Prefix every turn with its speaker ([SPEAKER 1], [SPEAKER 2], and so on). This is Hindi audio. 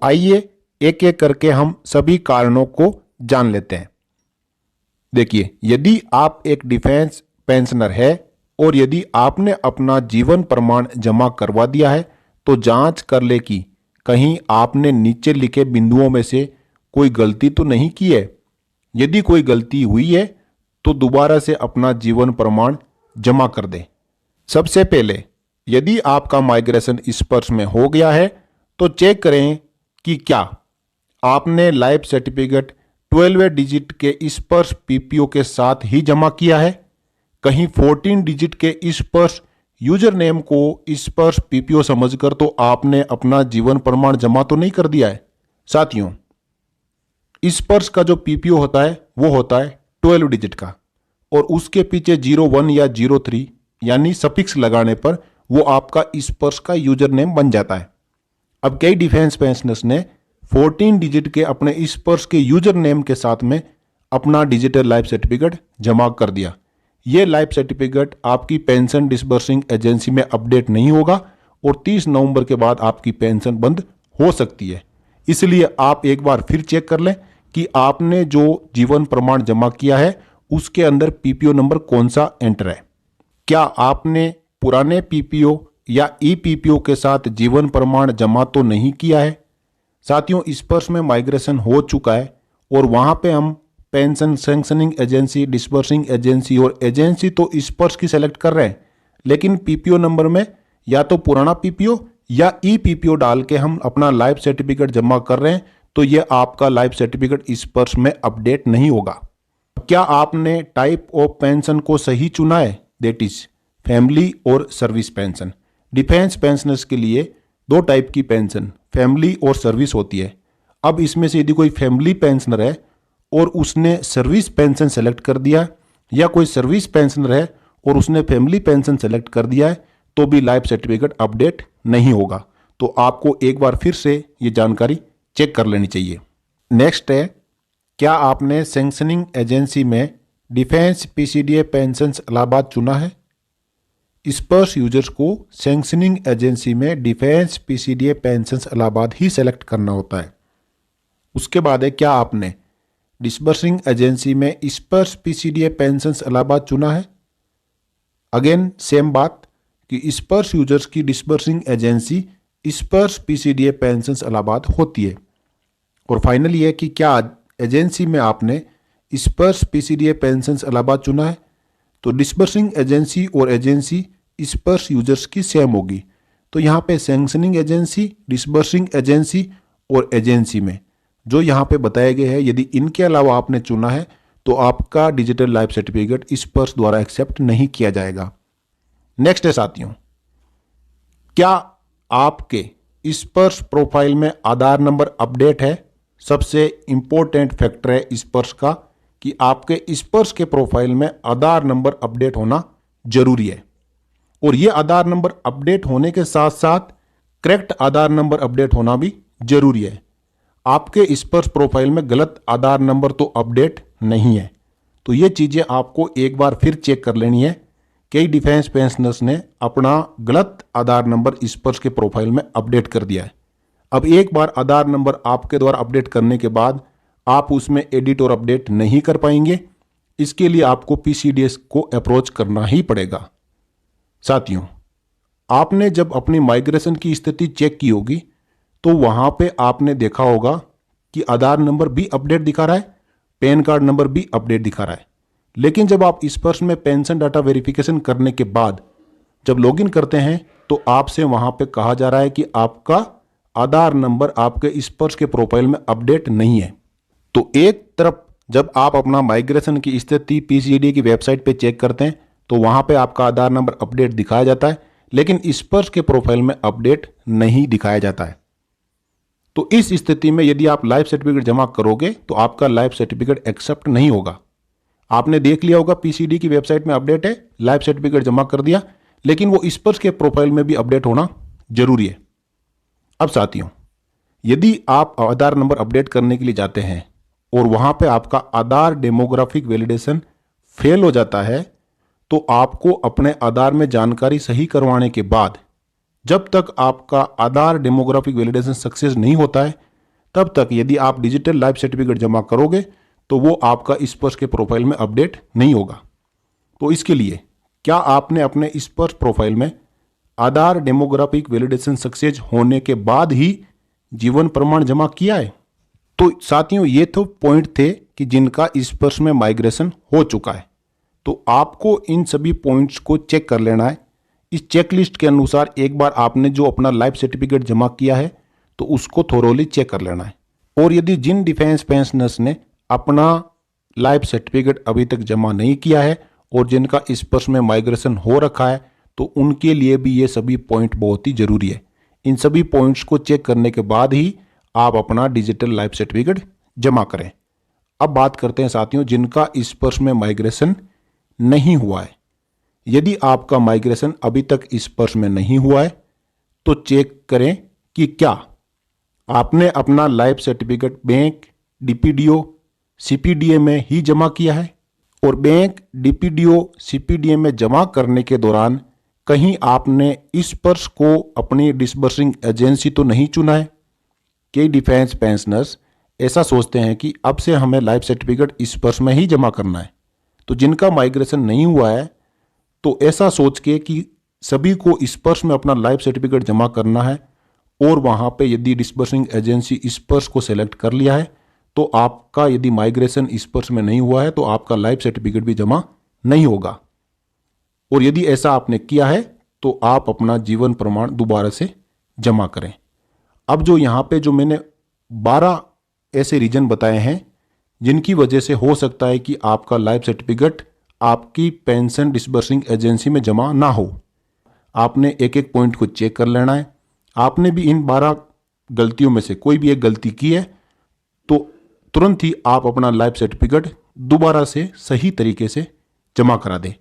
[SPEAKER 1] आइए एक एक करके हम सभी कारणों को जान लेते हैं। देखिए, यदि आप एक डिफेंस पेंशनर है और यदि आपने अपना जीवन प्रमाण जमा करवा दिया है तो जांच कर ले कि कहीं आपने नीचे लिखे बिंदुओं में से कोई गलती तो नहीं की है। यदि कोई गलती हुई है तो दोबारा से अपना जीवन प्रमाण जमा कर दें। सबसे पहले यदि आपका माइग्रेशन स्पर्श में हो गया है तो चेक करें कि क्या आपने लाइफ सर्टिफिकेट 12वें डिजिट के स्पर्श पीपीओ के साथ ही जमा किया है। कहीं 14 डिजिट के स्पर्श यूजर नेम को स्पर्श पीपीओ समझकर तो आपने अपना जीवन प्रमाण जमा तो नहीं कर दिया है। साथियों, स्पर्श का जो पीपीओ होता है वो होता है 12 डिजिट का और उसके पीछे 01 या 03 यानी सफिक्स लगाने पर वो आपका स्पर्श का यूजर नेम बन जाता है। अब कई डिफेंस पेंशनर्स ने 14 डिजिट के अपने स्पर्श के यूजर नेम के साथ में अपना डिजिटल लाइफ सर्टिफिकेट जमा कर दिया। ये लाइफ सर्टिफिकेट आपकी पेंशन डिसबर्सिंग एजेंसी में अपडेट नहीं होगा और 30 नवंबर के बाद आपकी पेंशन बंद हो सकती है। इसलिए आप एक बार फिर चेक कर लें कि आपने जो जीवन प्रमाण जमा किया है उसके अंदर पीपीओ नंबर कौन सा एंटर है। क्या आपने पुराने पीपीओ या ई पीपीओ के साथ जीवन प्रमाण जमा तो नहीं किया है। साथियों, स्पर्श में माइग्रेशन हो चुका है और वहां पे हम pension sanctioning agency, disbursing agency और एजेंसी तो स्पर्श की सेलेक्ट कर रहे हैं, लेकिन पीपीओ नंबर में या तो पुराना पीपीओ या ई पीपीओ डाल के हम अपना लाइफ सर्टिफिकेट जमा कर रहे हैं तो ये आपका लाइफ सर्टिफिकेट स्पर्श में अपडेट नहीं होगा। क्या आपने टाइप ऑफ पेंशन को सही चुना है, दैट इज फैमिली और सर्विस पेंशन। डिफेंस पेंशनर्स के लिए दो टाइप की पेंशन, फैमिली और सर्विस होती है। अब इसमें से यदि कोई फैमिली पेंशनर है और उसने सर्विस पेंशन सेलेक्ट कर दिया या कोई सर्विस पेंशनर है और उसने फैमिली पेंशन सेलेक्ट कर दिया है तो भी लाइफ सर्टिफिकेट अपडेट नहीं होगा। तो आपको एक बार फिर से ये जानकारी चेक कर लेनी चाहिए। नेक्स्ट है, क्या आपने सैंक्शनिंग एजेंसी में डिफेंस पीसीडीए पेंशन इलाहाबाद चुना है। स्पर्श यूजर्स को सैंक्शनिंग एजेंसी में डिफेंस पीसीडीए पेंशन इलाहाबाद ही सेलेक्ट करना होता है। उसके बाद है, क्या आपने डिसबर्सिंग एजेंसी में स्पर्श पीसीडीए पेंशन इलाहाबाद चुना है। अगेन सेम बात कि स्पर्श यूजर्स की डिसबर्सिंग एजेंसी स्पर्श पीसीडीए पेंशन इलाहाबाद होती है। और फाइनली है कि क्या एजेंसी में आपने स्पर्श पीसीडीए पेंशन इलाहाबाद चुना है। तो डिसबर्सिंग एजेंसी और एजेंसी स्पर्श यूजर्स की सेम होगी। तो यहाँ पे सैंक्शनिंग एजेंसी, डिसबर्सिंग एजेंसी और एजेंसी में जो यहाँ पे बताए गए हैं, यदि इनके अलावा आपने चुना है तो आपका डिजिटल लाइफ सर्टिफिकेट स्पर्श द्वारा एक्सेप्ट नहीं किया जाएगा। नेक्स्ट है साथियों, क्या आपके स्पर्श प्रोफाइल में आधार नंबर अपडेट है। सबसे इंपॉर्टेंट फैक्टर है स्पर्श का कि आपके स्पर्श के प्रोफाइल में आधार नंबर अपडेट होना जरूरी है और यह आधार नंबर अपडेट होने के साथ साथ करेक्ट आधार नंबर अपडेट होना भी जरूरी है। आपके स्पर्श प्रोफाइल में गलत आधार नंबर तो अपडेट नहीं है। तो ये चीज़ें आपको एक बार फिर चेक कर लेनी है। कई डिफेंस पेंशनर्स ने अपना गलत आधार नंबर स्पर्श के प्रोफाइल में अपडेट कर दिया है। अब एक बार आधार नंबर आपके द्वारा अपडेट करने के बाद आप उसमें एडिट और अपडेट नहीं कर पाएंगे। इसके लिए आपको पीसीडीएस को अप्रोच करना ही पड़ेगा। साथियों, आपने जब अपनी माइग्रेशन की स्थिति चेक की होगी तो वहां पे आपने देखा होगा कि आधार नंबर भी अपडेट दिखा रहा है, पैन कार्ड नंबर भी अपडेट दिखा रहा है। लेकिन जब आप स्पर्श में पेंशन डाटा वेरिफिकेशन करने के बाद जब लॉगिन करते हैं तो आपसे वहां पे कहा जा रहा है कि आपका आधार नंबर आपके स्पर्श के प्रोफाइल में अपडेट नहीं है। तो एक तरफ जब आप अपना माइग्रेशन की स्थिति पीसीडी की वेबसाइट पे चेक करते हैं तो वहां पे आपका आधार नंबर अपडेट दिखाया जाता है, लेकिन स्पर्श के प्रोफाइल में अपडेट नहीं दिखाया जाता है। तो इस स्थिति में यदि आप लाइफ सर्टिफिकेट जमा करोगे तो आपका लाइफ सर्टिफिकेट एक्सेप्ट नहीं होगा। आपने देख लिया होगा पीसीडी की वेबसाइट में अपडेट है, लाइफ सर्टिफिकेट जमा कर दिया, लेकिन वो स्पर्श के प्रोफाइल में भी अपडेट होना जरूरी है। अब साथियों, यदि आप आधार नंबर अपडेट करने के लिए जाते हैं और वहां पे आपका आधार डेमोग्राफिक वैलिडेशन फेल हो जाता है तो आपको अपने आधार में जानकारी सही करवाने के बाद जब तक आपका आधार डेमोग्राफिक वैलिडेशन सक्सेस नहीं होता है, तब तक यदि आप डिजिटल लाइफ सर्टिफिकेट जमा करोगे तो वो आपका स्पर्श के प्रोफाइल में अपडेट नहीं होगा। तो इसके लिए क्या आपने अपने स्पर्श प्रोफाइल में आधार डेमोग्राफिक वैलिडेशन सक्सेस होने के बाद ही जीवन प्रमाण जमा किया है? तो साथियों, ये तो पॉइंट थे कि जिनका स्पर्श में माइग्रेशन हो चुका है। तो आपको इन सभी पॉइंट्स को चेक कर लेना है। इस चेकलिस्ट के अनुसार एक बार आपने जो अपना लाइफ सर्टिफिकेट जमा किया है तो उसको थोरोली चेक कर लेना है। और यदि जिन डिफेंस पेंशनर्स ने अपना लाइफ सर्टिफिकेट अभी तक जमा नहीं किया है और जिनका स्पर्श में माइग्रेशन हो रखा है, तो उनके लिए भी ये सभी पॉइंट बहुत ही जरूरी है। इन सभी पॉइंट्स को चेक करने के बाद ही आप अपना डिजिटल लाइफ सर्टिफिकेट जमा करें। अब बात करते हैं साथियों जिनका स्पर्श में माइग्रेशन नहीं हुआ है। यदि आपका माइग्रेशन अभी तक स्पर्श में नहीं हुआ है तो चेक करें कि क्या आपने अपना लाइफ सर्टिफिकेट बैंक, डीपीडीओ, सीपीडीए में ही जमा किया है। और बैंक, डीपीडीओ, सीपीडीए में जमा करने के दौरान कहीं आपने स्पर्श को अपनी डिसबर्सिंग एजेंसी तो नहीं चुना है। कई डिफेंस पेंशनर्स ऐसा सोचते हैं कि अब से हमें लाइफ सर्टिफिकेट स्पर्श में ही जमा करना है। तो जिनका माइग्रेशन नहीं हुआ है तो ऐसा सोच के कि सभी को स्पर्श में अपना लाइफ सर्टिफिकेट जमा करना है और वहाँ पे यदि डिसबर्सिंग एजेंसी स्पर्श को सेलेक्ट कर लिया है तो आपका यदि माइग्रेशन स्पर्श में नहीं हुआ है तो आपका लाइफ सर्टिफिकेट भी जमा नहीं होगा। और यदि ऐसा आपने किया है तो आप अपना जीवन प्रमाण दोबारा से जमा करें। अब जो यहाँ पे जो मैंने 12 ऐसे रीजन बताए हैं जिनकी वजह से हो सकता है कि आपका लाइफ सर्टिफिकेट आपकी पेंशन डिसबर्सिंग एजेंसी में जमा ना हो, आपने एक एक पॉइंट को चेक कर लेना है। आपने भी इन 12 गलतियों में से कोई भी एक गलती की है तो तुरंत ही आप अपना लाइफ सर्टिफिकेट दोबारा से सही तरीके से जमा करा दें।